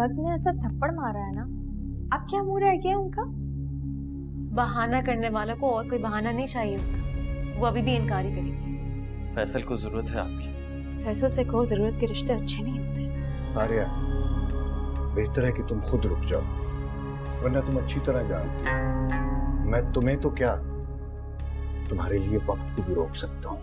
वक्त ने ऐसा थप्पड़ मारा है ना, अब क्या मुंह रह गया उनका? बहाना करने वालों को और कोई बहाना नहीं चाहिए उनका, वो अभी भी इनकार ही करेगी। फैसल को जरूरत है आपकी। फैसल से कहो जरूरत के रिश्ते अच्छे नहीं होते। आर्या, बेहतर है कि तुम खुद रुक जाओ, वरना तुम अच्छी तरह जानती हो मैं तुम्हें तो क्या तुम्हारे लिए वक्त को भी रोक सकता हूँ।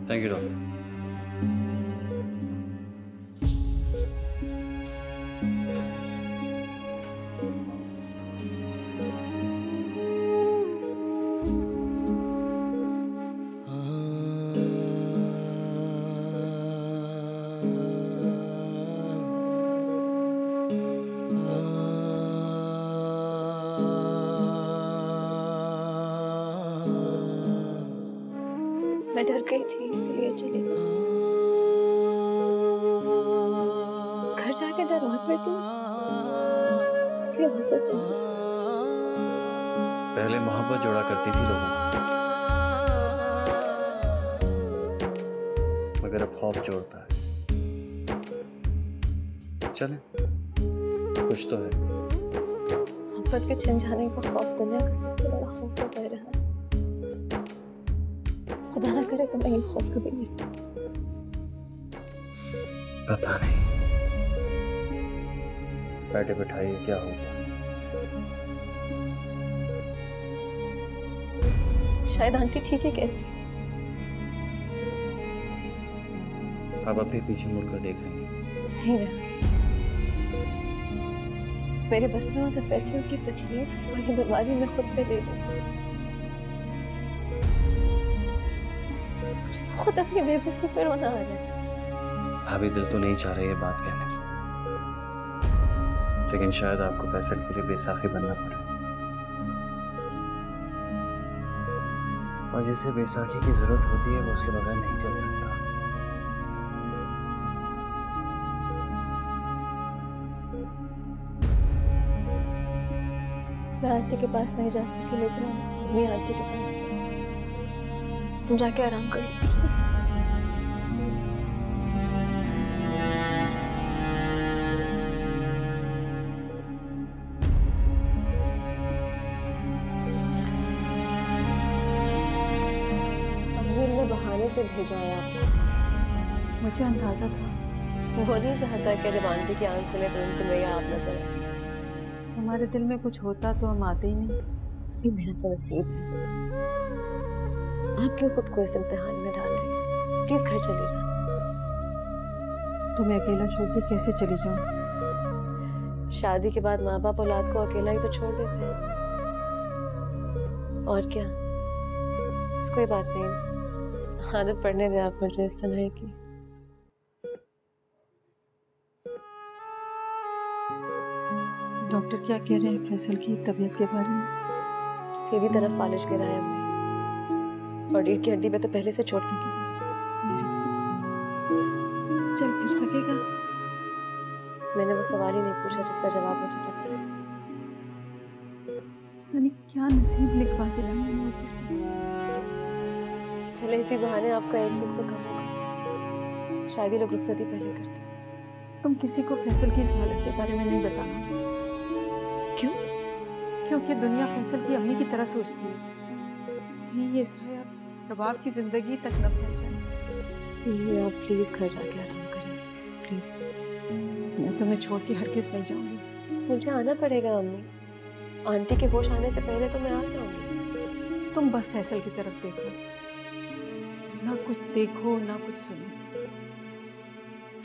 Thank you doctor. मैं डर गई थी इसलिए चली गई। घर जाके डर और बैठी इसलिए वापस आ गई। पहले मोहब्बत जोड़ा करती थी लोगों को, मगर अब खौफ जोड़ता है। चले, कुछ तो है। मोहब्बत के छिन जाने का खौफ दुनिया का सबसे बड़ा खौफ होता है रहा। खुदा ना करे तुम्हें ये खौफ कभी मिले। पता नहीं, बैठे बैठाइए क्या होगा। शायद आंटी ठीक ही कहती। अब अभी पीछे मुड़कर देख रही हैं। नहीं रहा मेरे बस में हो तो फैसल की तकलीफ और ये बीमारी में खुद पे ले लूं। मुझे तो खुद अपनी बेबसी पे रोना आ रहा है। भाभी दिल तो नहीं चाह रही ये बात कहने को, लेकिन शायद आपको फैसल के लिए बेसाखी बनना पड़े। और जिसे बैसाखी की जरूरत होती है वो उसके बगैर नहीं चल सकता। मैं आंटी के पास नहीं जा सकी, लेकिन अम्मी आंटी के पास है। तुम जाके आराम करो। बहाने से भेजा है आपको। मुझे अंदाजा था। वो नहीं चाहता कि जब आंटी की आंख खुले तो उनको मेरा आप नजर आए। हमारे दिल में कुछ होता तो हम आते ही नहीं। ये मेरा तो नसीब है। आप क्यों खुद को इस इम्तिहान में डाल रही हैं? प्लीज घर चले जाओ। तुम्हें अकेला छोड़ के कैसे चली जाऊं? शादी के बाद माँ बाप औलाद को अकेला ही तो छोड़ देते हैं। और क्या, कोई बात नहीं, आदत पड़ने दे आप मुझे इस तन्हाई की। डॉक्टर क्या कह रहे हैं फैसल की तबीयत के बारे में? सीधी तरफ फालिश गिरा है और रीढ़ की हड्डी पे तो पहले से चोट लगी है। चल फिर सकेगा? मैंने वो सवाल ही नहीं पूछा जिसका जवाब मुझे पता है। यानी क्या नसीब लिखवा के लाए हैं ऊपर से। चले इसी बहाने आपका एक दुख तो कम होगा। शायद ही लोग रुखसती पहले करते। तुम किसी को फैसल की इस हालत के बारे में नहीं बताना। क्यों? क्योंकि दुनिया फैसल की अम्मी की तरह सोचती है। कहीं ये साया रबाब की जिंदगी तक न फैल जाए। आप प्लीज घर जाके आराम करें, प्लीज। मैं तुम्हें छोड़ के हरगिज नहीं जाऊंगी। मुझे आना पड़ेगा अम्मी। आंटी के होश आने से पहले तो मैं आ जाऊंगी। तुम बस फैसल की तरफ देखो, ना कुछ देखो ना कुछ सुनो।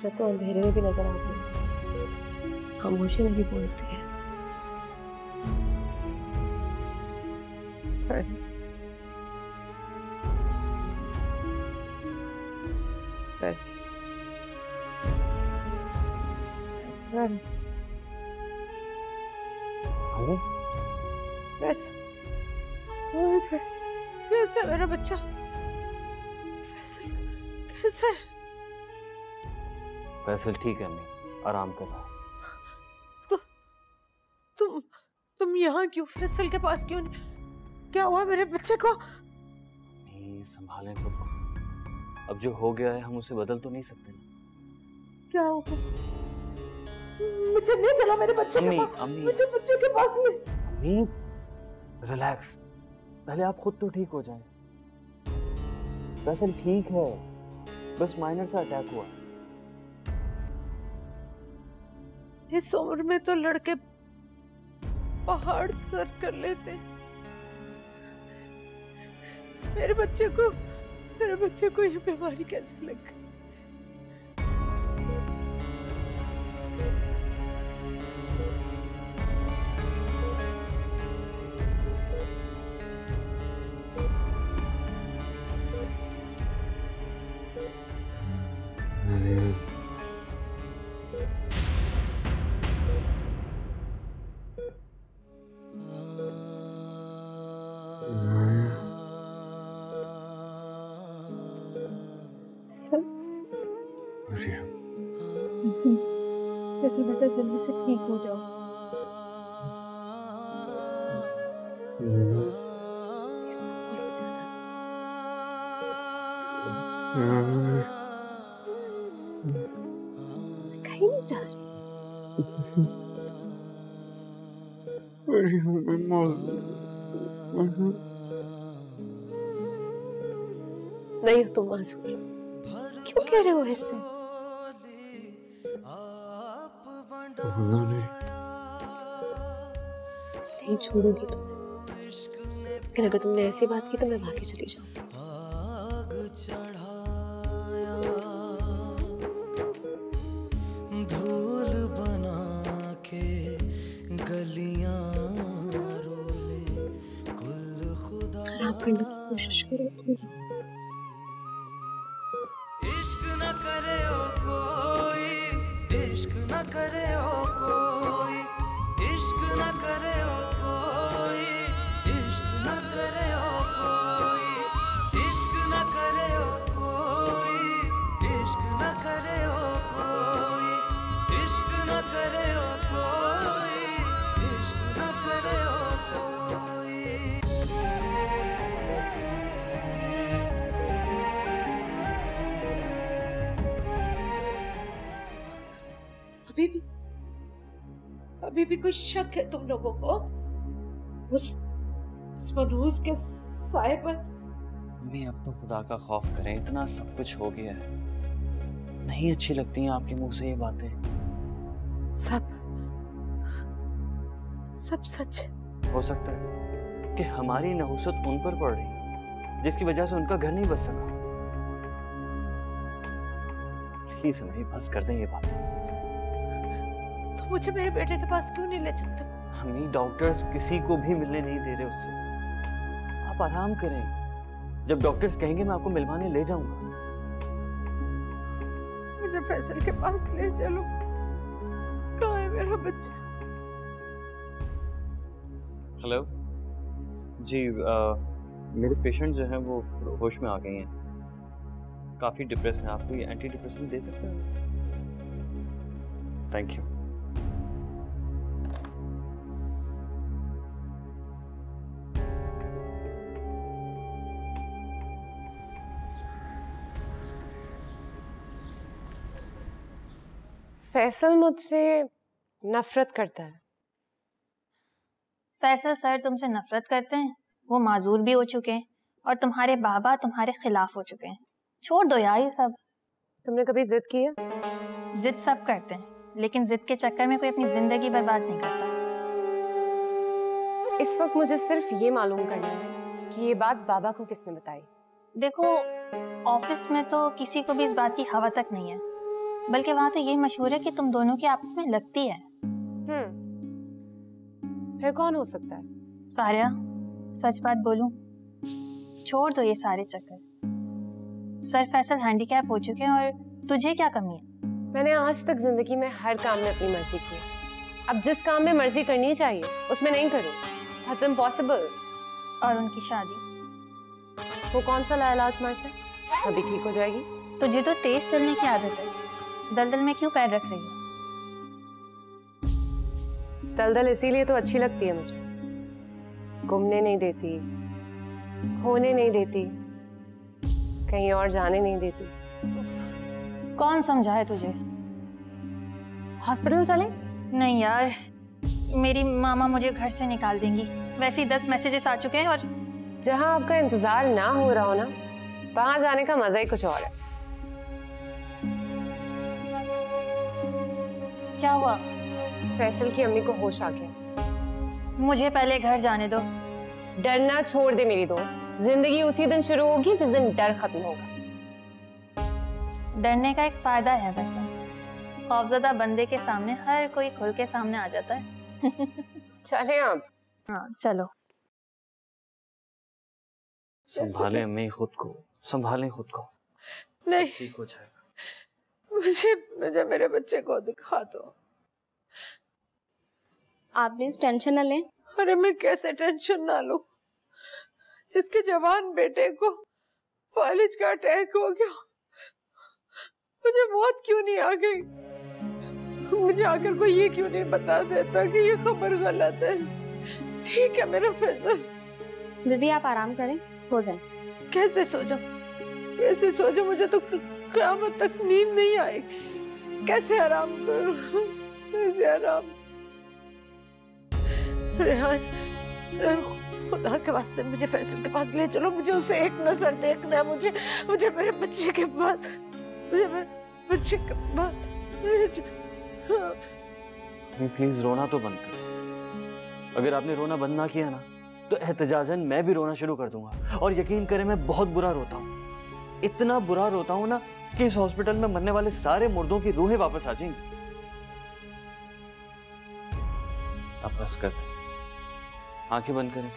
फिर तो अंधेरे में भी नजर आती है। खामोशी में भी बोलती है। बस बस कैसा मेरा बच्चा? फैसल कैसा है? फैसल ठीक है अम्मी, आराम कर रहा। तुम यहाँ क्यों? फैसल के पास क्यों? क्या हुआ मेरे बच्चे को? नहीं, संभालें खुद को। अब जो हो गया है हम उसे बदल तो नहीं सकते ना। क्या होगा? मुझे ले चलो मेरे बच्चे के पास। अम्मी मुझे बच्चे के पास ले। अम्मी रिलैक्स, पहले आप खुद तो ठीक हो जाएं। फैसल ठीक है, बस माइनर सा अटैक हुआ। इस उम्र में तो लड़के पहाड़ सर कर लेते हैं। मेरे बच्चे को ये बीमारी कैसे लग गई? कैसे बेटा जल्दी से ठीक हो जाओ। इसमें थोड़ा ज्यादा कहीं नहीं जा रही। नहीं तुम मासूम, क्यों कह रहे हो ऐसे? नहीं छोड़ूंगी तुम्हें, लेकिन अगर तुमने ऐसी बात की तो मैं भागी चली जाऊंगी। धूल बना के गलियां रोले कुल खुदा खराब करने की कोशिश करो थोड़ी सी। इश्क न करे ओ कोई, इश्क न करे ओ कोई, इश्क न करे ओ कोई, इश्क न करे ओ कोई, इश्क न करे ओ कोई, इश्क न करे ओ कोई, इश्क न करे ओ कोई, इश्क न करे ओ कोई। अभी भी कोई शक है तुम लोगों को उस मनहूस के साए पर? अम्मी अब तो खुदा का खौफ करें, इतना सब कुछ हो गया है। नहीं अच्छी लगती हैं आपके मुंह से ये बातें। सब सच है। हो सकता है कि हमारी नहुसत उन पर पड़ रही है, जिसकी वजह से उनका घर नहीं बच सका। प्लीज नहीं, बस कर दें ये बातें। तो मुझे मेरे बेटे के पास क्यों नहीं ले चलते? हमें डॉक्टर्स किसी को भी मिलने नहीं दे रहे उससे। आप आराम करें, जब डॉक्टर्स कहेंगे मैं आपको मिलवाने ले जाऊंगा। मुझे फैसल के पास ले चलो। कहाँ है मेरा बच्चा? हेलो जी, मेरे पेशेंट जो हैं वो होश में आ गए हैं, काफ़ी डिप्रेस हैं। आपको ये एंटी डिप्रेसेंट दे सकते हैं? Thank you. फैसल मुझसे नफरत करता है। फैसल सर तुमसे नफरत करते हैं? वो माजूर भी हो चुके हैं और तुम्हारे बाबा तुम्हारे खिलाफ हो चुके हैं। छोड़ दो यार ये सब। तुमने कभी जिद की है? जिद सब करते हैं, लेकिन जिद के चक्कर में कोई अपनी जिंदगी बर्बाद नहीं करता। इस वक्त मुझे सिर्फ ये मालूम करना है कि ये बात बाबा को किसने बताई। देखो ऑफिस में तो किसी को भी इस बात की हवा तक नहीं है, बल्कि वहाँ तो ये मशहूर है कि तुम दोनों की आपस में लगती है। फिर कौन हो सकता है? फारिया, सच बात बोलूं, छोड़ दो ये सारे चक्कर। सर फैसल हैंडीकैप हो चुके हैं और तुझे क्या कमी है? मैंने आज तक जिंदगी में हर काम में अपनी मर्जी की है। अब जिस काम में मर्जी करनी चाहिए उसमें नहीं करूं, That's impossible। और उनकी शादी, वो कौन सा लाइलाज मर्ज है, अभी ठीक हो जाएगी। तुझे तो तेज चलने की आदत है, दलदल में क्यों पैर रख रही है? दलदल इसीलिए तो अच्छी लगती है मुझे, घूमने नहीं देती, होने नहीं देती, कहीं और जाने नहीं देती। कौन समझाए तुझे? हॉस्पिटल चले? नहीं यार, मेरी मामा मुझे घर से निकाल देंगी। वैसे ही 10 मैसेजेस आ चुके हैं और जहां आपका इंतजार ना हो रहा हो ना, वहां जाने का मजा ही कुछ और है। क्या हुआ? फैसल की अम्मी को होश आ गया। मुझे पहले घर जाने दो। डरना छोड़ दे मेरी दोस्त, जिंदगी उसी दिन शुरू होगी जिस दिन डर खत्म होगा। डरने का एक फायदा है वैसे, खौफजदा बंदे के सामने हर कोई खुल के सामने आ जाता है। चले आप। हाँ चलो। संभालें अम्मी खुद को, संभालें खुद को। नहीं, ठीक हो जाएगा। मुझे मेरे बच्चे को दिखा दो। आप प्लीज टेंशन न लें। अरे मैं कैसे टेंशन ना लूं, जिसके जवान बेटे को फालिज का अटैक हो गया, मुझे मौत क्यों नहीं आ गई? मुझे आकर कोई ये क्यों नहीं बता देता कि ये खबर गलत है? ठीक है मेरा फैसल। बेबी आप आराम करें, सो जाएं। कैसे सो जाऊं? कैसे सो जाऊं? मुझे तो क़यामत तक नींद नहीं आएगी। कैसे आराम करूं? कैसे आराम? रेहान, खुदा के वास्ते मुझे फैसल के पास ले चलो। मुझे उसे एक नजर देखना है। मुझे मेरे बच्चे के बाद, मुझे मेरे बच्चे के बाद। प्लीज रोना तो बंद कर। अगर आपने रोना बंद ना किया ना तो एहतजाजन मैं भी रोना शुरू कर दूंगा। और यकीन करें मैं बहुत बुरा रोता हूँ, इतना बुरा रोता हूँ ना कि इस हॉस्पिटल में मरने वाले सारे मुर्दों की रूहें वापस आ जाएंगी। अब बस करते, आंखें बंद करें।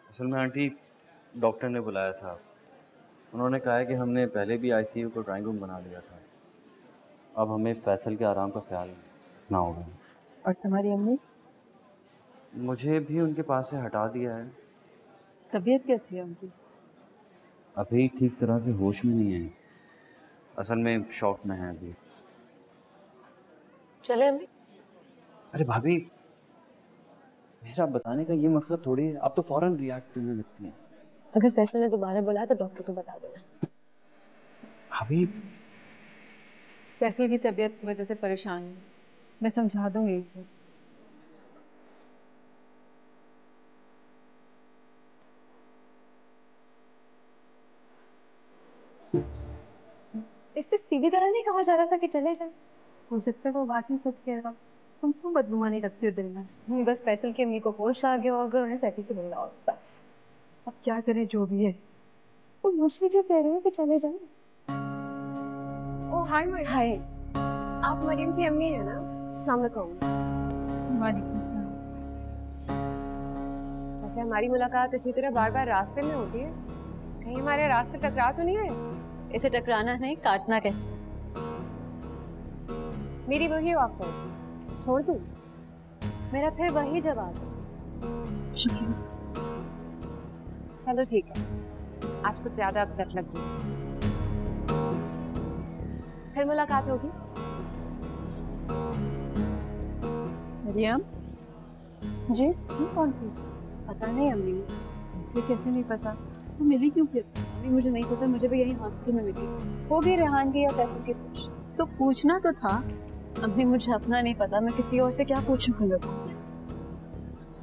असल में आंटी, डॉक्टर ने बुलाया था। उन्होंने कहा है कि हमने पहले भी आईसीयू को ड्राइंग रूम बना लिया था, अब हमें फैसल के आराम का ख्याल रखना होगा। और तुम्हारी अम्मी? मुझे भी उनके पास से हटा दिया है। तबीयत कैसी है उनकी? अभी ठीक तरह से होश में नहीं है, असल में शॉक में है अभी। चले अम्मी? अरे भाभी, मेरा बताने का ये मकसद थोड़ी है, आप तो फौरन रिएक्ट करने लगती हैं। अगर फैसल ने दोबारा बुलाया तो डॉक्टर को बता देना। भाभी, फैसल की तबीयत की वजह से परेशान है, मैं समझा दूंगी इसे। इससे सीधी तरह नहीं कहा जा रहा था कि चले जाए। हो सकता है वो बात नहीं सोच के तुम क्यों बदनुमा नहीं रखती हो दिल में? बस फैसल की अम्मी को होश आ गया होगा, उन्हें सैटी से मिलना होगा बस। अब क्या करें, जो भी है। वो मुझे जो कह रहे हो कि चले जाए। ओ हाय मरियम। हाय, आप मरियम की अम्मी है ना? अस्सलाम वालेकुम। वालेकुम सलाम। वैसे हमारी मुलाकात इसी तरह बार बार रास्ते में होती है, कहीं हमारे रास्ते टकरा तो नहीं गए? इसे टकराना नहीं, काटना कहते। मेरी वही ऑफर छोड़ दूं? मेरा फिर वही जवाब है। चलो ठीक है, आज कुछ ज्यादा अपसेट लग रही है, फिर मुलाकात होगी। मरियम जी? तुम कौन थी? पता नहीं अम्मी, ऐसे कैसे नहीं पता? तुम मिली क्यों फिर? अभी मुझे नहीं पता, मुझे भी यही हॉस्पिटल में मिली। हो गई रेहान की या फैसल की खुश। पूछना तो था। अभी मुझे अपना नहीं पता, मैं किसी और से क्या पूछूं।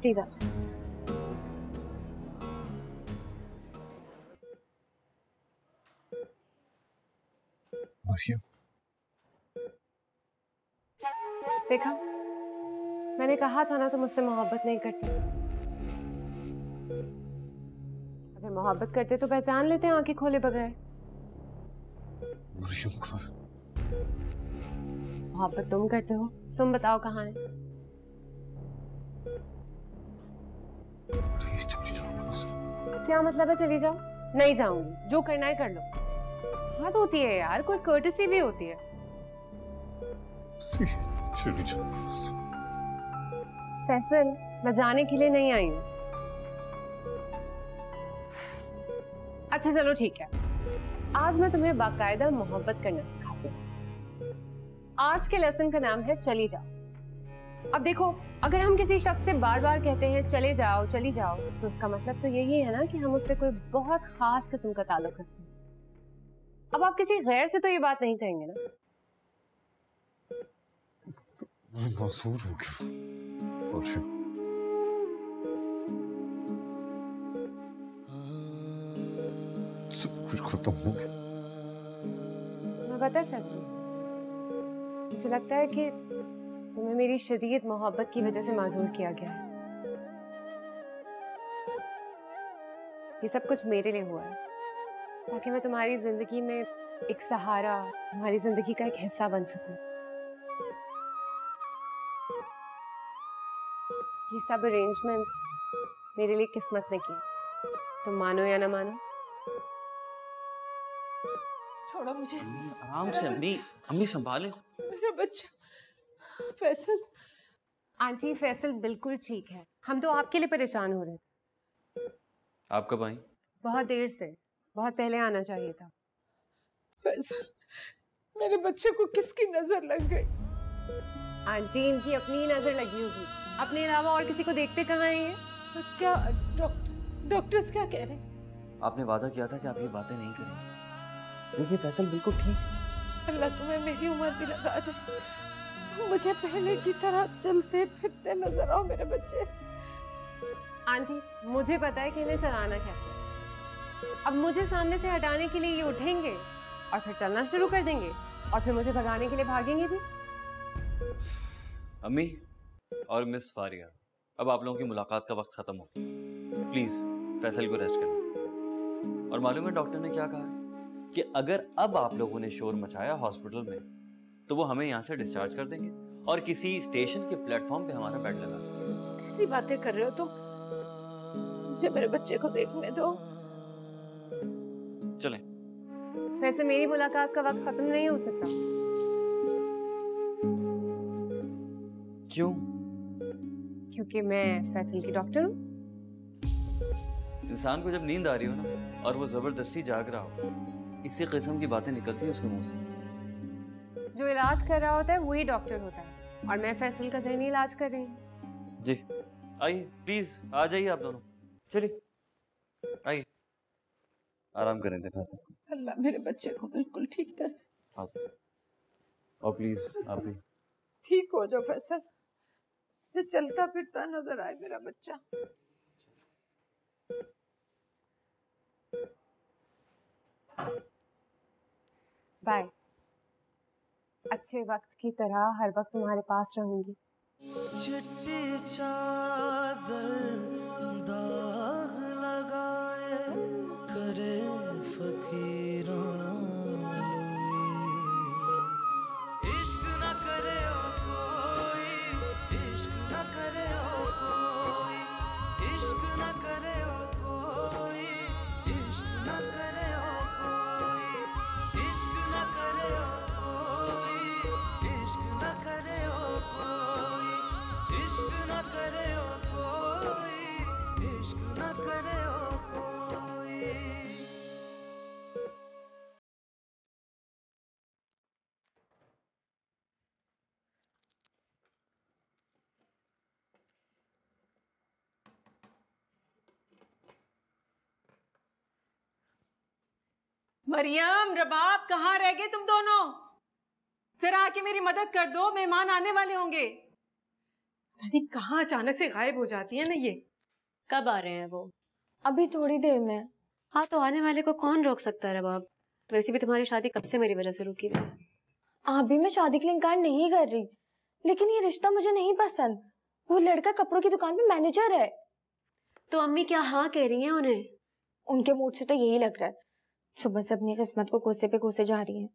प्लीज आ जाओ। देखा, मैंने कहा था ना तुम मुझसे मोहब्बत नहीं करते। अगर मोहब्बत करते तो पहचान लेते आंखें खोले बगैर। मोहब्बत तुम करते हो, तुम बताओ कहाँ है? क्या मतलब है चली जाओ? नहीं जाऊंगी, जो करना है कर लो। हद होती है यार, कोई कर्टसी भी होती है। फैसल, मैं जाने के लिए नहीं आई हूँ। अच्छा चलो ठीक है, आज मैं तुम्हें बाकायदा मोहब्बत करना सिखाती हूँ। आज के लेसन का नाम है चली जाओ। अब देखो, अगर हम किसी शख्स से बार बार कहते हैं चले जाओ चली जाओ, तो उसका मतलब तो यही है ना कि हम उससे कोई बहुत खास किस्म का ताल्लुक रखते हैं। अब आप किसी गैर से तो ये बात नहीं कहेंगे ना? सब कुछ खत्म हो गया। मैं पता है फैसल, मुझे लगता है कि तुम्हें मेरी शदीद मोहब्बत की वजह से माजूर किया गया है। ये सब कुछ मेरे लिए हुआ है, ताकि मैं तुम्हारी जिंदगी में एक सहारा, तुम्हारी जिंदगी का एक हिस्सा बन सकूं। ये सब अरेंजमेंट्स मेरे लिए किस्मत ने किए, तुम मानो या ना मानो। छोड़ो मुझे। आराम से अम्मी, अम्मी संभाले। मेरा बच्चा फैसल। आंटी, फैसल बिल्कुल ठीक है, हम तो आपके लिए परेशान हो रहे थे। आप कब आई? बहुत देर से, बहुत पहले आना चाहिए था। फैसल, मेरे बच्चे को किसकी नजर लग गई? आंटी, इनकी अपनी ही नजर लगी होगी, अपने अलावा और किसी को देखते कहाँ हैं ये? क्या डॉक्टर्स क्या कह रहे हैं? आपने वादा किया था कि आप ये बातें नहीं करेंगे। देखिए फैसल बिल्कुल ठीक है। अल्लाह तुम्हें मेरी उम्र भी लगा दे, तुम मुझे पहले की तरह चलते फिरते नजर आओ मेरे बच्चे। आंटी, मुझे पता है कि इन्हें चलाना कैसे है। अब मुझे सामने से हटाने के लिए ये उठेंगे और फिर चलना शुरू कर देंगे, और फिर मुझे भगाने के लिए भागेंगे भी। अम्मी और मिस फारिया, अब आप लोगों की मुलाकात का वक्त खत्म हो गया। प्लीज फैसल को रेस्ट करना। और मालूम है डॉक्टर ने क्या कहा कि अगर अब आप लोगों ने शोर मचाया हॉस्पिटल में, तो वो हमें यहाँ से डिस्चार्ज कर देंगे और किसी स्टेशन के प्लेटफॉर्म पे हमारा बेड लगा देंगे। कैसी बातें कर रहे हो तुम? मुझे मेरे बच्चे को देखने दो। चलें। वैसे मेरी मुलाकात का वक्त खत्म नहीं हो सकता। क्यों? क्योंकि मैं फैसल की डॉक्टर हूँ। इंसान को जब नींद आ रही हो ना और वो जबरदस्ती जाग रहा हो, इसी किस्म की बातें निकलती है उसके मुंह से। जो इलाज कर रहा होता है वही डॉक्टर होता है, और मैं फैसल का ज़हनी इलाज कर रही हूँ। जी आइए, प्लीज आ जाइए आप दोनों, चलिए आइए, आराम करें थे फैसल। अल्लाह मेरे बच्चे को बिल्कुल ठीक कर। हाँ और प्लीज आप भी ठीक हो जाओ फैसल, जो चलता फिरता नजर आए मेरा बच्चा। बाय। अच्छे वक्त की तरह हर वक्त तुम्हारे पास रहूंगी। चिट्टी चादर दाग लगाए करे फकीरां इश्क न करे ओ कोई, इश्क न करे ओ कोई, इश्क न करे ओ कोई, इश्क न करे ओ कोई, इश्क न करे ओ कोई, इश्क न करे ओ कोई, इश्क न करे ओ कोई, इश्क न करे ओ कोई। मरियम, रबाब, कहाँ रह गए तुम दोनों? जरा आके मेरी मदद कर दो, मेहमान आने वाले होंगे। अरे कहाँ अचानक से गायब हो जाती है ना ये। कब आ रहे हैं वो? अभी थोड़ी देर में। हाँ तो आने वाले को कौन रोक सकता है रबाब? वैसे भी तुम्हारी शादी कब से मेरी वजह से रुकी हुई है। अभी मैं शादी के लिए इनकार नहीं कर रही, लेकिन ये रिश्ता मुझे नहीं पसंद। वो लड़का कपड़ों की दुकान में मैनेजर है। तो अम्मी क्या हाँ कह रही हैं उन्हें? उनके मूड से तो यही लग रहा है। सुबह से अपनी किस्मत को कोसे पे कोसे जा रही हैं।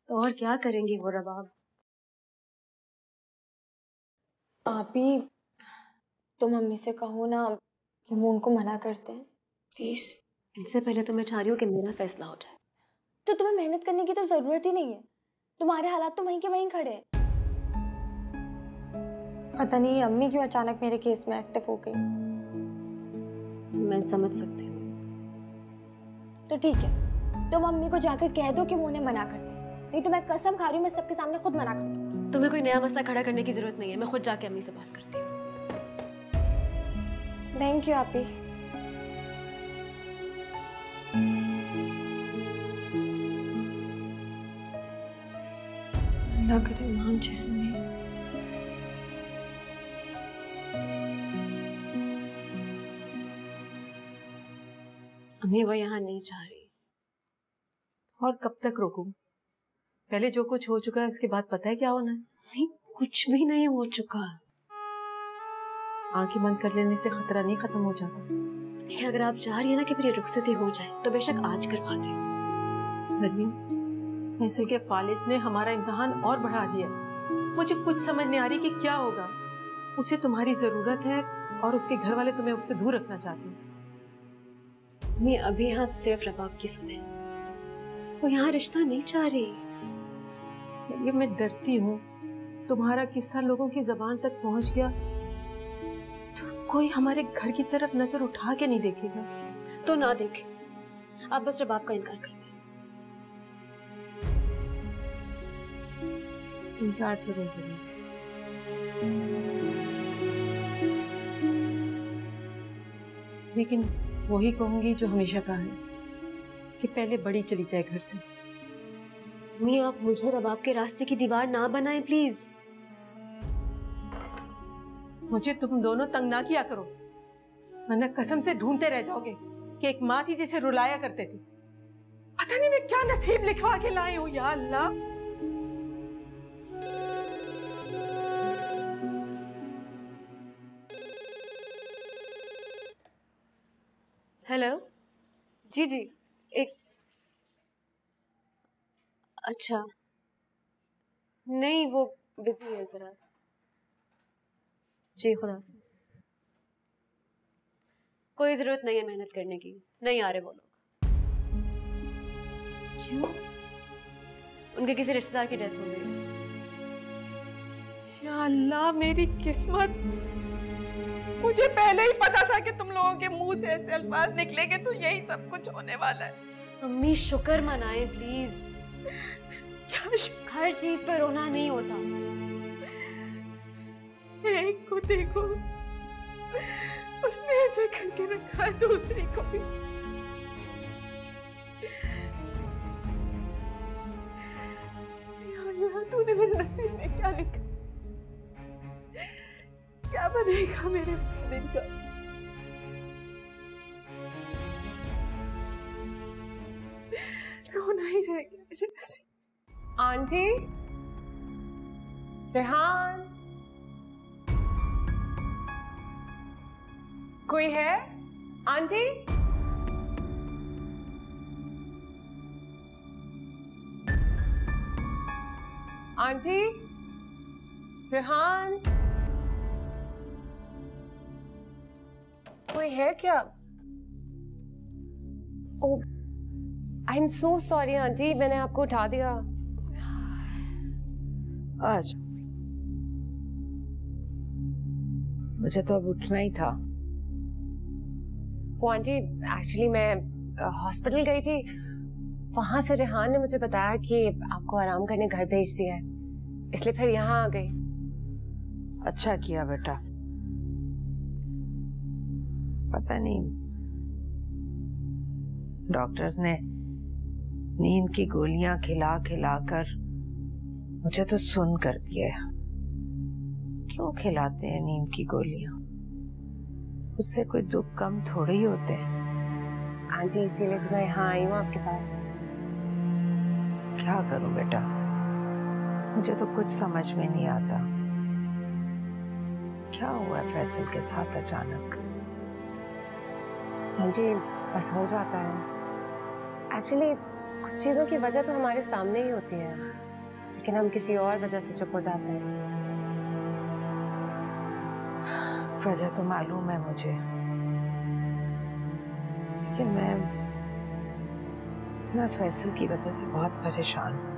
तो और क्या करेंगी वो रबाब? आप ही तुम मम्मी से कहो ना कि वो उनको मना करते हैं प्लीज। इससे पहले तो मैं चाह रही हूँ कि मेरा फैसला हो जाए। तो तुम्हें मेहनत करने की तो जरूरत ही नहीं है। तुम्हारे हालात तो वहीं के वहीं खड़े हैं। पता नहीं अम्मी क्यों अचानक मेरे केस में एक्टिव हो गई। मैं समझ सकती हूँ। तो ठीक है, तुम अम्मी को जाकर कह दो कि वो उन्हें मना करते, नहीं तो मैं कसम खा रही हूँ मैं सबके सामने खुद मना कर दूंगी। तुम्हें कोई नया मसला खड़ा करने की जरूरत नहीं है, मैं खुद जाके अम्मी से बात करती हूँ। थैंक यू आपी। अल्लाह करे मान जाए। अम्मी वो यहाँ नहीं चाह रही। और कब तक रोकूं? पहले जो कुछ हो चुका है उसके बाद पता है क्या होना है? नहीं, कुछ भी नहीं हो चुका। आंखें बंद कर लेने से खतरा नहीं खत्म हो जाता। लेकिन अगर आप चाह रही है ना कि मेरी रुखसती हो जाए तो बेशक आज करवा दे। मरियम, फैसल के फालिज ने हमारा इम्तिहान और बढ़ा दिया। मुझे कुछ समझ नहीं आ रही कि क्या होगा। उसे तुम्हारी जरूरत है और उसके घर वाले तुम्हें उससे दूर रखना चाहते हैं। मैं अभी आप सिर्फ रबाब की सुने, वो यहाँ रिश्ता नहीं चाह रही। मरियम, मैं डरती हूँ तुम्हारा किस्सा लोगों की जबान तक पहुंच गया तो कोई हमारे घर की तरफ नजर उठा के नहीं देखेगा। तो ना देखे, आप बस रबाब का इनकार कर दें। इनकार तो नहीं करूंगी। लेकिन वही कहूंगी जो हमेशा कहा है कि पहले बड़ी चली जाए घर से। मी आप मुझे रबाब के रास्ते की दीवार ना बनाएं प्लीज। मुझे तुम दोनों तंग ना किया करो, वरना कसम से ढूंढते रह जाओगे कि एक माँ थी जिसे रुलाया करते थे। पता नहीं मैं क्या नसीब लिखवा के लाई हूँ। या अल्लाह। हेलो जी जी, एक अच्छा नहीं, वो बिजी है जरा। जी खुदा हाफिज़। कोई जरूरत नहीं है मेहनत करने की, नहीं आ रहे वो लोग। क्यों? उनके किसी रिश्तेदार की डेथ हो गई। या अल्लाह, मेरी किस्मत। मुझे पहले ही पता था कि तुम लोगों के मुंह से ऐसे अल्फाज निकलेंगे तो यही सब कुछ होने वाला है। अम्मी शुक्र मनाएं प्लीज। क्या शुक्र? हर चीज पे रोना नहीं होता। एक को देखो, उसने ऐसे करके रखा है, दूसरी को भी। या अल्लाह, तूने मेरे नसीब में क्या लिखा? क्या बनेगा मेरे दिन का? रोना ही रह गया मेरे नसीब। आंटी, रेहान, कोई है? आंटी, आंटी, रेहान, कोई है क्या? Oh, I am so sorry aunty, मैंने आपको उठा दिया। आज मुझे तो अब उठना ही था। वो आंटी, एक्चुअली मैं हॉस्पिटल गई थी, वहां से रेहान ने मुझे बताया कि आपको आराम करने घर भेज दिया है, इसलिए फिर यहाँ आ गई। अच्छा किया बेटा। पता नहीं डॉक्टर्स ने नींद की गोलियां खिला खिला कर मुझे तो सुन कर दिया। क्यों खिलाते हैं नींद की गोलियां? उससे कोई दुख कम थोड़े ही होते हैं। आंटी इसीलिए तो मैं यहाँ आई हूँ आपके पास। क्या करूं बेटा, मुझे तो कुछ समझ में नहीं आता। क्या हुआ फैसल के साथ अचानक? आंटी बस हो जाता है। एक्चुअली कुछ चीजों की वजह तो हमारे सामने ही होती है, लेकिन हम किसी और वजह से चुप हो जाते हैं। वजह तो मालूम है मुझे, लेकिन मैं फैसल की वजह से बहुत परेशान हूँ,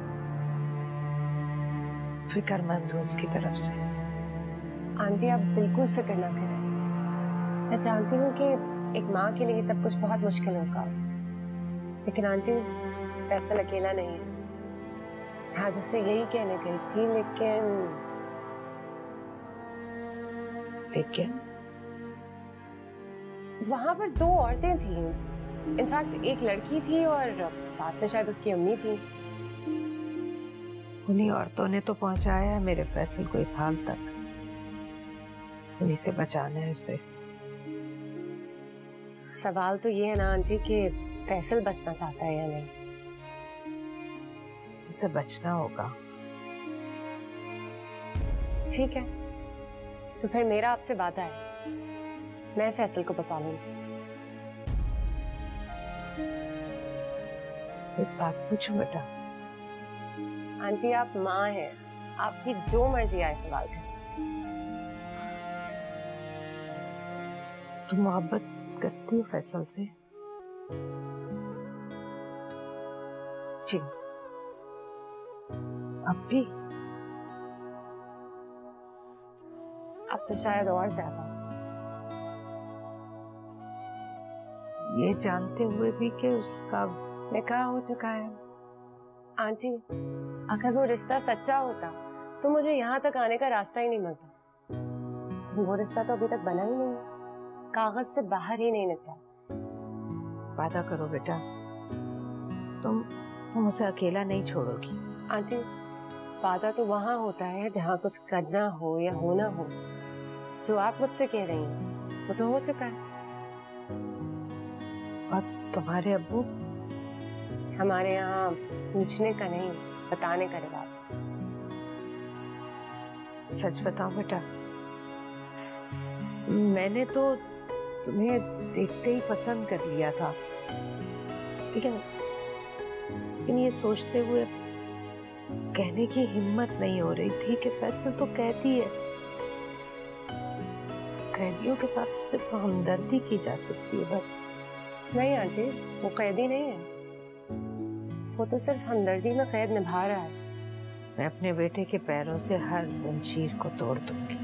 फिक्रमंद हूँ उसकी तरफ से। आंटी आप बिल्कुल फिक्र ना करें। मैं जानती हूँ कि एक माँ के लिए सब कुछ बहुत मुश्किल होगा, लेकिन आंटी फैसल अकेला नहीं है। आज उससे यही कहने गई थी, लेकिन वहां पर 2 औरतें थीं। इनफैक्ट एक लड़की थी और साथ में शायद उसकी अम्मी थी। उन्हीं औरतों ने तो पहुंचाया है मेरे फैसल को इस हाल तक। उन्हीं से बचाना है उसे। सवाल तो ये है ना आंटी कि फैसल बचना चाहता है या नहीं। उसे बचना होगा। ठीक है, तो फिर मेरा आपसे वादा है, मैं फैसल को बचा लूंगी। एक बात पूछूं बेटा? आंटी आप माँ हैं, आपकी जो मर्जी आए सवाल करें। तुम मोहब्बत करती हो फैसल से? जी। अब भी? अब तो शायद और ज्यादा। ये जानते हुए भी कि उसका निकाह हो चुका है। आंटी अगर वो रिश्ता सच्चा होता तो मुझे यहाँ तक आने का रास्ता ही नहीं मिलता। वो रिश्ता तो अभी तक बना ही नहीं, कागज से बाहर ही नहीं निकला। वादा करो बेटा, तुम उसे अकेला नहीं छोड़ोगी। आंटी वादा तो वहां होता है जहाँ कुछ करना हो या होना हो। जो आप मुझसे कह रही हैं वो तो हो चुका है। और तुम्हारे अब्बू? हमारे यहाँ पूछने का नहीं, बताने का रिवाज। सच बताओ बेटा, मैंने तो तुम्हें देखते ही पसंद कर लिया था, लेकिन ये सोचते हुए कहने की हिम्मत नहीं हो रही थी कि फैसल तो कैदी है। कैदियों के साथ तो सिर्फ हमदर्दी की जा सकती है बस। नहीं आंटी, वो कैदी नहीं है, वो तो सिर्फ हमदर्दी में कैद निभा रहा है। मैं अपने बेटे के पैरों से हर जंजीर को तोड़ दूंगी।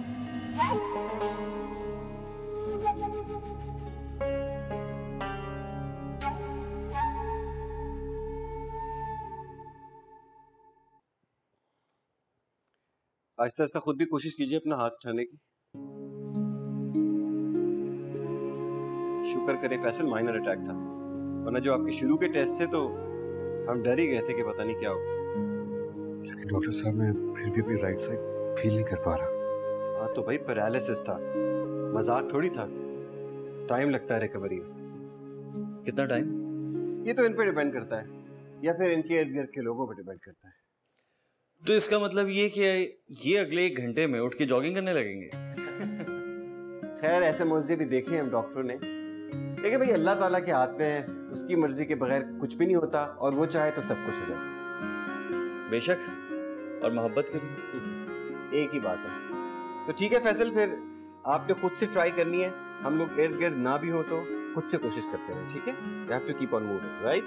आहिस्ता आहिस्ता खुद भी कोशिश कीजिए अपना हाथ उठाने की। शुक्र करे फैसल माइनर अटैक था, वरना जो आपके शुरू के टेस्ट थे तो हम डर ही गए थे कि पता नहीं क्या होगा। लेकिन डॉक्टर साहब मैं फिर भी अपनी राइट साइड फील नहीं कर पा रहा। हाँ तो भाई पैरालिसिस था, मजाक थोड़ी था। टाइम लगता है रिकवरी में। कितना टाइम? ये तो इन पे डिपेंड करता है या फिर इनके इर्द गिर्द के लोगों पे डिपेंड करता है। तो इसका मतलब ये कि ये अगले 1 घंटे में उठ के जॉगिंग करने लगेंगे? खैर ऐसे मुआवजे भी देखे हम डॉक्टरों ने, लेकिन भाई अल्लाह ताला के हाथ में है, उसकी मर्जी के बगैर कुछ भी नहीं होता, और वो चाहे तो सब कुछ हो जाए। बेशक, और मोहब्बत करिए, एक ही बात है। तो ठीक है फैसल, फिर आपने खुद से ट्राई करनी है, हम लोग इर्द गिर्द ना भी हो तो खुद से कोशिश करते रहे, ठीक है? You have to keep on moving, right?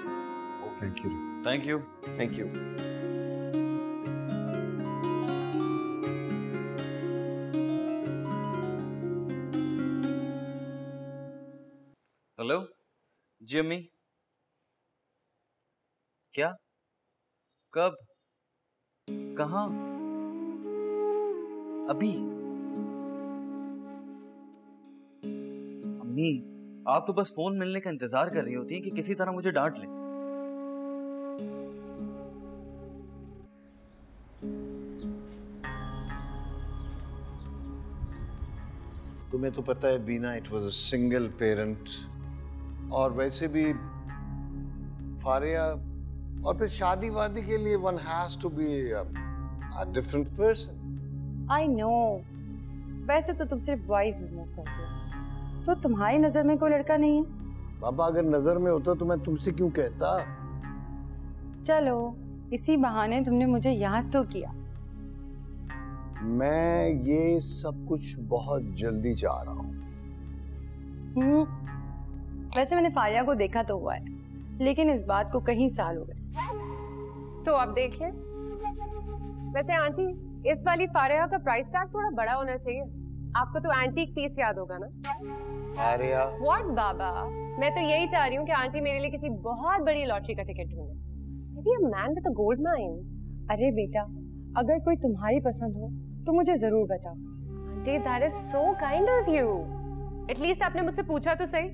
Thank you. Thank you. Thank you. Hello ji अम्मी। क्या? कब? कहाँ? अभी? अम्मी आप तो बस फोन मिलने का इंतजार कर रही होती हैं कि किसी तरह मुझे डांट लें। तुम्हें तो पता है Beena, it was a single parent, और वैसे भी फारिया, और फिर शादी वादी के लिए one has to be a different person. I know, वैसे तो तुम सिर्फ बॉयज रिमूव करते हो, तो तुम्हारी नजर में कोई लड़का नहीं है? बाबा अगर नजर में होता तो मैं तुमसे क्यों कहता। चलो, इसी बहाने तुमने मुझे याद तो किया। मैं ये सब कुछ बहुत जल्दी चाह रहा हूँ। वैसे मैंने फारिया को देखा तो हुआ है, लेकिन इस बात को कई साल हो गए। तो अब देखिए, वैसे आंटी इस वाली फारिया का प्राइस टैग थोड़ा बड़ा होना चाहिए। आपको तो एंटीक पीस याद होगा ना? फारिया, व्हाट बाबा, मैं तो यही चाह रही हूँ कि आंटी मेरे लिए किसी बहुत बड़ी लॉटरी का टिकट ढूंढे। Maybe a man with a gold mine. अरे बेटा, अगर कोई तुम्हारी पसंद हो तो मुझे जरूर बताओ। Aunty, that is so kind of you. At least आपने मुझसे पूछा तो सही।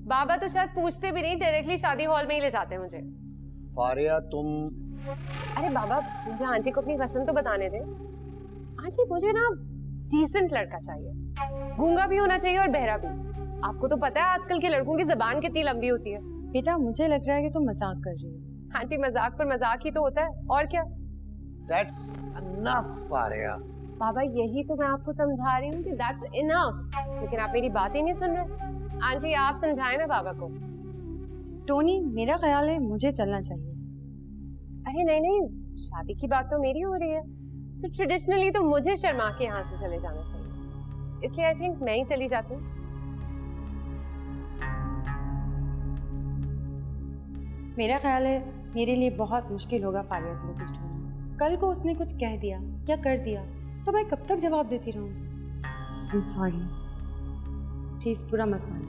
बाबा तो शायद पूछते भी नहीं, डायरेक्टली शादी हॉल में ही ले जाते हैं मुझे। फारिया तुम। अरे बाबा, मुझे आंटी को अपनी पसंद तो बताने दे। आंटी, मुझे ना डिसेंट लड़का चाहिए, गूंगा भी होना चाहिए और बहरा भी। आपको तो पता है आजकल के लड़कों की जबान कितनी लंबी होती है। बेटा, मुझे लग रहा है कि तुम मजाक कर रही हो। आंटी, मजाक पर मजाक ही तो होता है, और क्या। That's enough, Faria. बाबा, यही तो मैं आपको समझा रही हूँ कि that's enough, लेकिन आप मेरी बात ही नहीं सुन रहे। आंटी, आप समझाएं ना बाबा को। टोनी, मेरा ख्याल है मुझे चलना चाहिए। अरे नहीं नहीं, शादी की बात तो मेरी हो रही है, तो ट्रेडिशनली तो मुझे शर्मा के यहाँ से चले जाना चाहिए, इसलिए आई थिंक मैं ही चली जाती हूँ। मेरा ख्याल है मेरे लिए बहुत मुश्किल होगा फारिया के लिए कुछ ढूंढना। कल को उसने कुछ कह दिया या कर दिया तो मैं कब तक जवाब देती रहूँ? I'm sorry, प्लीज बुरा मत मानो।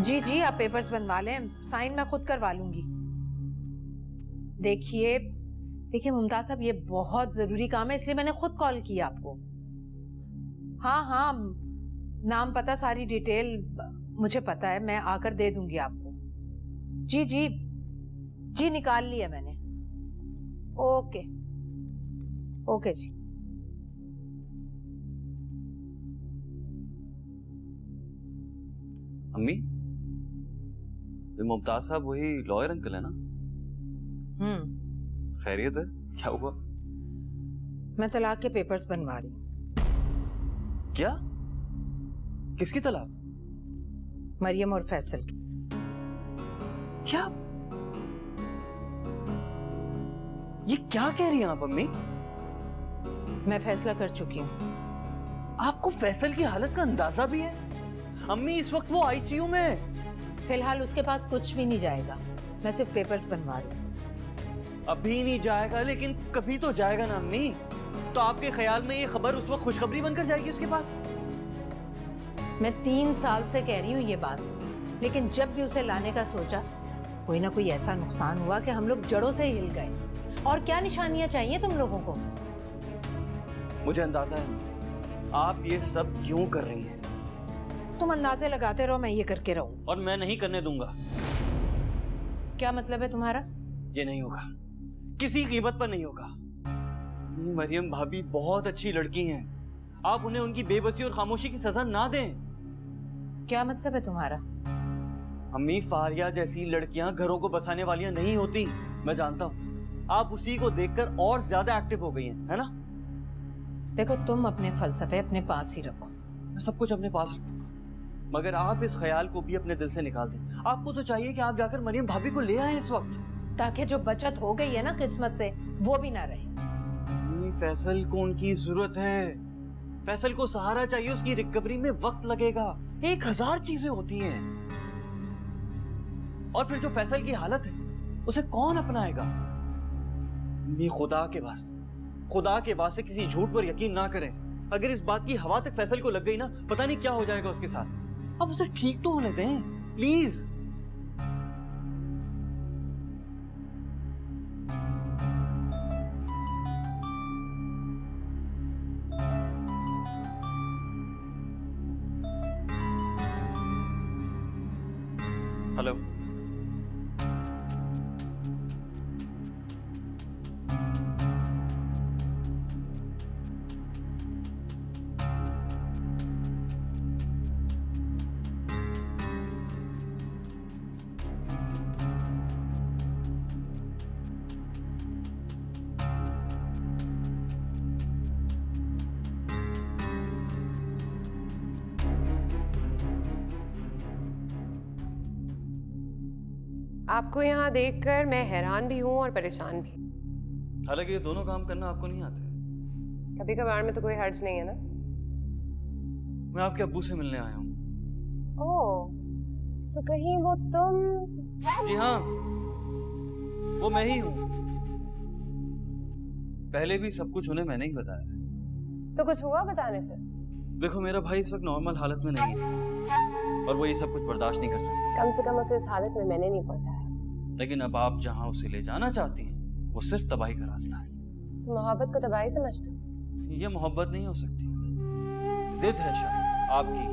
जी जी, आप पेपर्स बनवा लें, साइन मैं खुद करवा लूंगी। देखिए देखिए मुमताज साहब, ये बहुत जरूरी काम है, इसलिए मैंने खुद कॉल किया आपको। हाँ हाँ, नाम पता सारी डिटेल मुझे पता है, मैं आकर दे दूंगी आपको। जी जी जी, निकाल लिया मैंने। ओके ओके जी। अम्मी, मुमताज साहब वही लॉयर अंकल है ना? खैरियत है? क्या हुआ? मैं तलाक के पेपर्स बनवा रही हूँ। क्या? किसकी तलाक? मरियम और फैसल की। क्या? ये क्या कह रही हैं आप अम्मी? मैं फैसला कर चुकी हूँ। आपको फैसल की हालत का अंदाजा भी है? अम्मी, इस वक्त वो आईसीयू में है। फिलहाल उसके पास कुछ भी नहीं जाएगा, मैं सिर्फ पेपर्स बनवा रही हूँ। अभी नहीं जाएगा, लेकिन कभी तो जाएगा ना अम्मी। तो आपके ख्याल में ये खबर उस वक्त खुशखबरी बनकर जाएगी उसके पास? मैं 3 साल से कह रही हूँ ये बात, लेकिन जब भी उसे लाने का सोचा, कोई ना कोई ऐसा नुकसान हुआ कि हम लोग जड़ों से हिल गए। और क्या निशानियां चाहिए तुम लोगों को? मुझे अंदाजा है आप ये सब क्यों कर रही हैं। तुम अंदाजे लगाते रहो, मैं ये करके रहूं। और मैं नहीं करने दूंगा। क्या मतलब है तुम्हारा? ये नहीं होगा, किसी कीमत पर नहीं होगा। मरियम भाभी बहुत अच्छी लड़की हैं, आप उन्हें उनकी बेबसी और खामोशी की सजा ना दें। क्या मतलब है तुम्हारा? अम्मी, फारिया जैसी लड़कियां घरों को बसाने वालियां नहीं होती, मैं जानता हूँ। आप उसी को देखकर और ज्यादा एक्टिव हो गई हैं, है ना? देखो, तुम अपने फलसफे अपने पास ही रखो। मैं सब कुछ अपने पास रखूंगा, मगर आप इस ख्याल को भी अपने दिल से निकाल दें। आपको तो चाहिए कि आप जाकर मरियम भाभी को ले आए इस वक्त, ताकि जो बचत हो गई है ना किस्मत से, वो भी ना रहे। फैसल को उनकी जरूरत है, फैसल को सहारा चाहिए, उसकी रिकवरी में वक्त लगेगा। 1000 चीजें होती हैं। और फिर जो फैसल की हालत है उसे कौन अपनाएगा? ये खुदा के वास्ते किसी झूठ पर यकीन ना करें। अगर इस बात की हवा तक फैसल को लग गई ना, पता नहीं क्या हो जाएगा उसके साथ। अब उसे ठीक तो होने दें प्लीज। हेलो, आपको यहाँ देखकर मैं हैरान भी हूँ और परेशान भी। हालांकि ये दोनों काम करना आपको नहीं आते। कभी कभार में तो कोई हर्ज नहीं है ना। मैं आपके अब्बू से मिलने आया हूँ। ओह, तो कहीं वो तुम? जी हाँ, वो मैं ही हूँ। पहले भी सब कुछ उन्हें मैंने ही बताया। तो कुछ हुआ बताने से? देखो, मेरा भाई इस वक्त नॉर्मल हालत में नहीं है और वो ये सब कुछ बर्दाश्त नहीं कर सकता। कम से कम उसे इस हालत में मैंने नहीं पहुंचाया। लेकिन अब आप जहाँ उसे ले जाना चाहती हैं वो सिर्फ तबाही का रास्ता है। तो मोहब्बत को तबाही समझते हो? ये मोहब्बत नहीं हो सकती, जिद है शायद आपकी।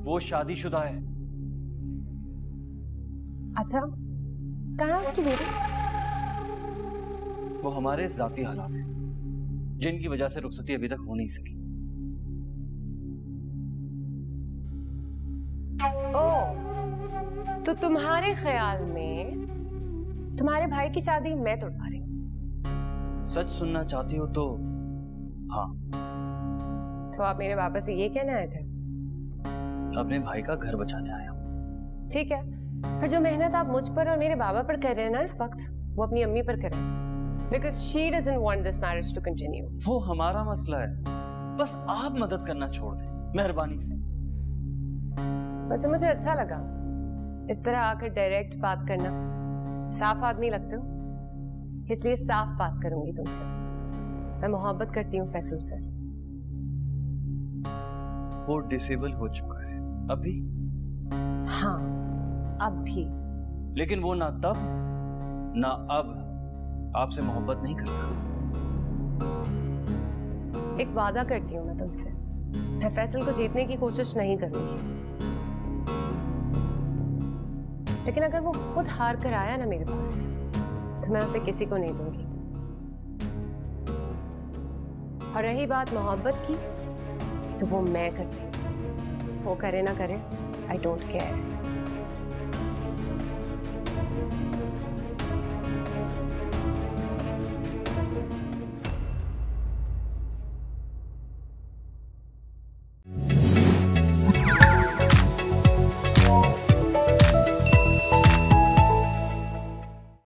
वो शादीशुदा है। अच्छा, कहाँ है उसकी बेटी? वो हमारे जाती हालात हैं जिनकी वजह से रुखसती अभी तक हो नहीं सकी। तो तुम्हारे ख्याल में तुम्हारे भाई की शादी मैं तोड़वा रही हूँ? सच सुनना चाहती हो तो हाँ। तो आप मेरे पापा से ये कहने आए थे? अपने भाई का घर बचाने आया हूँ। ठीक है, फिर जो मेहनत आप मुझ पर और मेरे बाबा पर कर रहे हैं ना इस वक्त, वो अपनी अम्मी पर करें। Because she doesn't want this marriage to continue. वो हमारा मसला है, बस आप मदद करना छोड़ दें मेहरबानी से। वैसे मुझे अच्छा लगा इस तरह आकर डायरेक्ट बात करना। साफ आदमी लगते हो, इसलिए साफ बात करूंगी तुमसे। मैं मोहब्बत करती हूँ फैसल से। वो डिसेबल हो चुका है अभी? हाँ, अब भी। लेकिन वो ना तब ना अब आपसे मोहब्बत नहीं करता। एक वादा करती हूँ मैं तुमसे, मैं फैसल को जीतने की कोशिश नहीं करूंगी। लेकिन अगर वो खुद हार कर आया ना मेरे पास, तो मैं उसे किसी को नहीं दूंगी। और रही बात मोहब्बत की, तो वो मैं करती हूँ। वो करे ना करे, आई डोंट केयर।